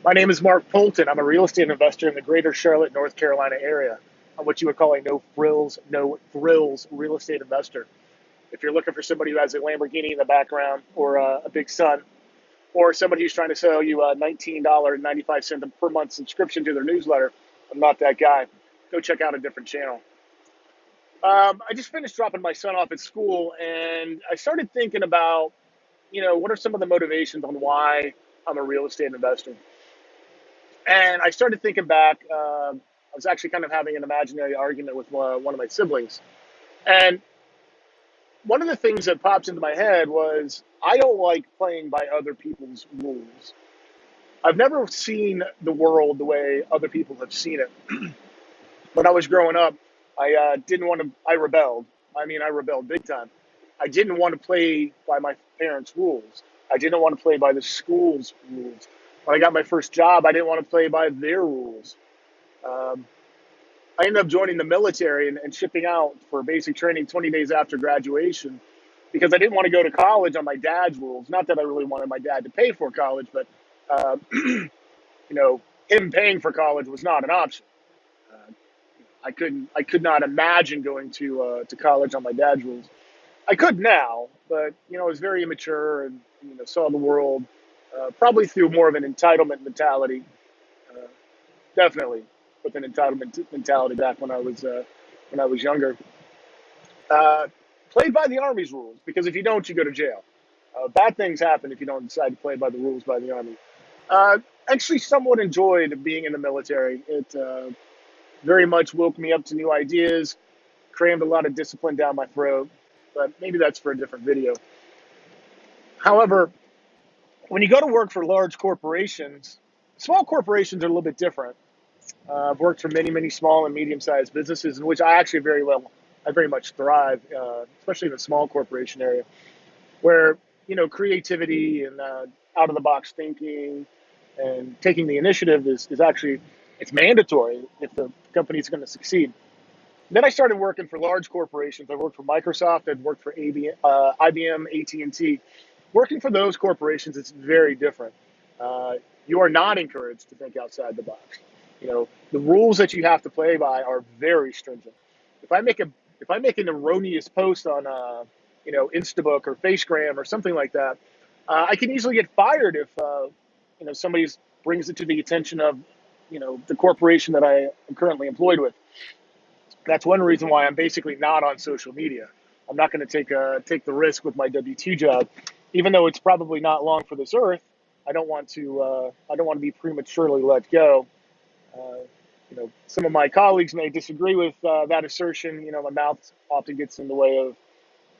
My name is Mark Polton. I'm a real estate investor in the greater Charlotte, North Carolina area. I'm what you would call a no frills, no thrills real estate investor. If you're looking for somebody who has a Lamborghini in the background or a big son, or somebody who's trying to sell you a $19.95 per month subscription to their newsletter, I'm not that guy. Go check out a different channel. I just finished dropping my son off at school, and I started thinking about, what are some of the motivations on why I'm a real estate investor? And I started thinking back. I was actually kind of having an imaginary argument with one of my siblings. And one of the things that pops into my head was I don't like playing by other people's rules. I've never seen the world the way other people have seen it. When I was growing up, I didn't want to, I rebelled. I rebelled big time. I didn't want to play by my parents' rules. I didn't want to play by the school's rules. When I got my first job, I didn't want to play by their rules. Um, I ended up joining the military and shipping out for basic training 20 days after graduation because I didn't want to go to college on my dad's rules. Not that I really wanted my dad to pay for college, but him paying for college was not an option. Uh, I could not imagine going to college on my dad's rules. I could now, but I was very immature and saw the world probably through more of an entitlement mentality. Uh, Definitely with an entitlement mentality back when I was younger. Uh, Played by the Army's rules because if you don't, you go to jail. Bad things happen if you don't decide to play by the rules by the Army. Uh, Actually, somewhat enjoyed being in the military. It very much woke me up to new ideas, crammed a lot of discipline down my throat, but maybe that's for a different video. However, when you go to work for large corporations, small corporations are a little bit different. I've worked for many, many small and medium-sized businesses in which I very much thrive, especially in the small corporation area, where creativity and out-of-the-box thinking and taking the initiative is actually it's mandatory if the company is going to succeed. Then I started working for large corporations. I worked for Microsoft. I'd worked for IBM, AT&T. Working for those corporations, it's very different. You are not encouraged to think outside the box. The rules that you have to play by are very stringent. If I make a if I make an erroneous post on Instabook or Facegram or something like that, I can easily get fired if somebody brings it to the attention of the corporation that I am currently employed with. That's one reason why I'm basically not on social media. I'm not going to take the risk with my W-2 job, even though it's probably not long for this earth. I don't want to be prematurely let go. Uh, some of my colleagues may disagree with that assertion. My mouth often gets in the way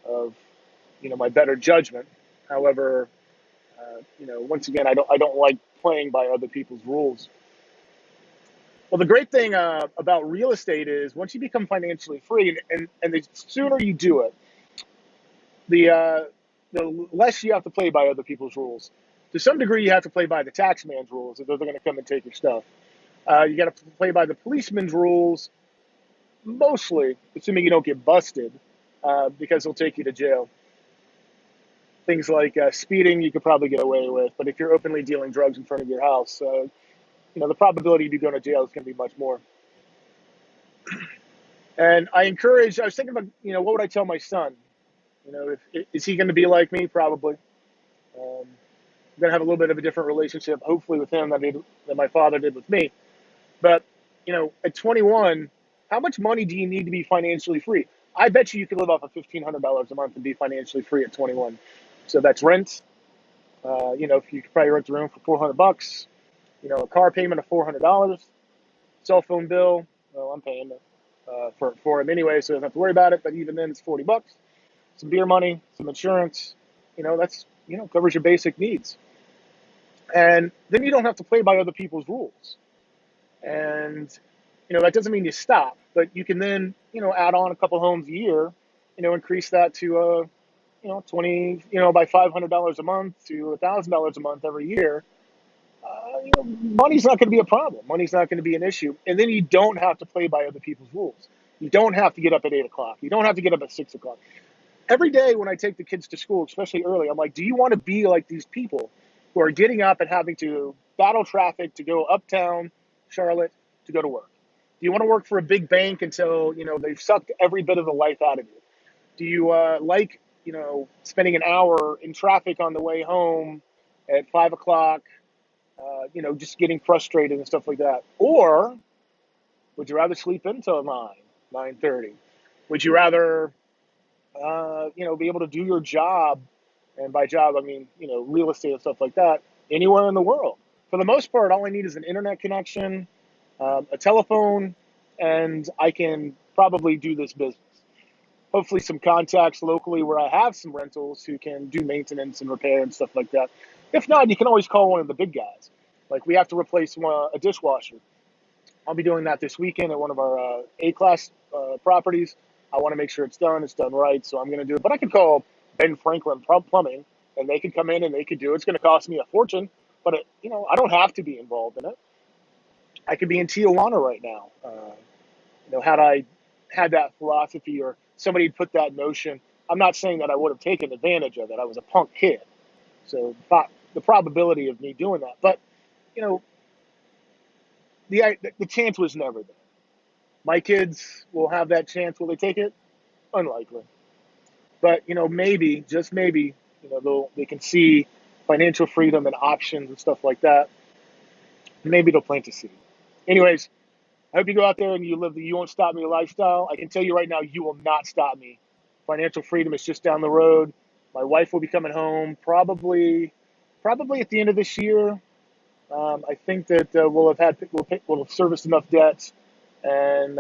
of my better judgment. However, once again, I don't like playing by other people's rules. Well, the great thing about real estate is once you become financially free, and the sooner you do it, the less you have to play by other people's rules. To some degree, you have to play by the tax man's rules if they're going to come and take your stuff. You got to play by the policeman's rules, mostly, assuming you don't get busted, because they'll take you to jail. Things like speeding, you could probably get away with, but if you're openly dealing drugs in front of your house, the probability of you going to jail is going to be much more. And I was thinking about, what would I tell my son? If, is he going to be like me? Probably. I'm going to have a little bit of a different relationship, hopefully, with him than my father did with me. But, at 21, how much money do you need to be financially free? I bet you could live off of $1,500 a month and be financially free at 21. So that's rent. If you could probably rent a room for $400, a car payment of $400, cell phone bill. Well, I'm paying for him anyway, so I don't have to worry about it. But even then, it's $40. Some beer money, some insurance. That's covers your basic needs. And then you don't have to play by other people's rules. And that doesn't mean you stop, but you can then add on a couple homes a year, increase that to 20 by $500 a month to $1,000 a month every year. Money's not going to be a problem. Money's not going to be an issue. And then you don't have to play by other people's rules. You don't have to get up at 8 o'clock. You don't have to get up at 6 o'clock. Every day when I take the kids to school, especially early, I'm like, do you want to be like these people who are getting up and having to battle traffic to go uptown Charlotte to go to work? Do you want to work for a big bank until they've sucked every bit of the life out of you? Do you like spending an hour in traffic on the way home at 5 o'clock? Just getting frustrated and stuff like that. Or would you rather sleep until 9:30? Would you rather be able to do your job, and by job I mean real estate and stuff like that, anywhere in the world? For the most part, all I need is an internet connection, a telephone, and I can probably do this business. Hopefully, some contacts locally where I have some rentals who can do maintenance and repair and stuff like that. If not, you can always call one of the big guys. Like we have to replace a dishwasher. I'll be doing that this weekend at one of our A-class properties. I want to make sure it's done right, so I'm going to do it. But I could call Ben Franklin Plumbing, and they could come in and they could do it. It's going to cost me a fortune, but I don't have to be involved in it. I could be in Tijuana right now. Had I had that philosophy or somebody had put that notion, I'm not saying that I would have taken advantage of it. I was a punk kid, so the probability of me doing that, but you know, the chance was never there. My kids will have that chance. Will they take it? Unlikely. But maybe, just maybe, they can see financial freedom and options and stuff like that. Maybe they'll plant a seed. Anyways, I hope you go out there and you live the "you won't stop me" lifestyle. I can tell you right now, you will not stop me. Financial freedom is just down the road. My wife will be coming home probably at the end of this year. I think that we'll have serviced enough debts, and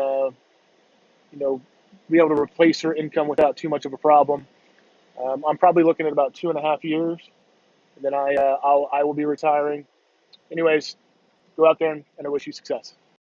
you know, be able to replace her income without too much of a problem. I'm probably looking at about 2.5 years, and then I will be retiring. Anyways, go out there and I wish you success.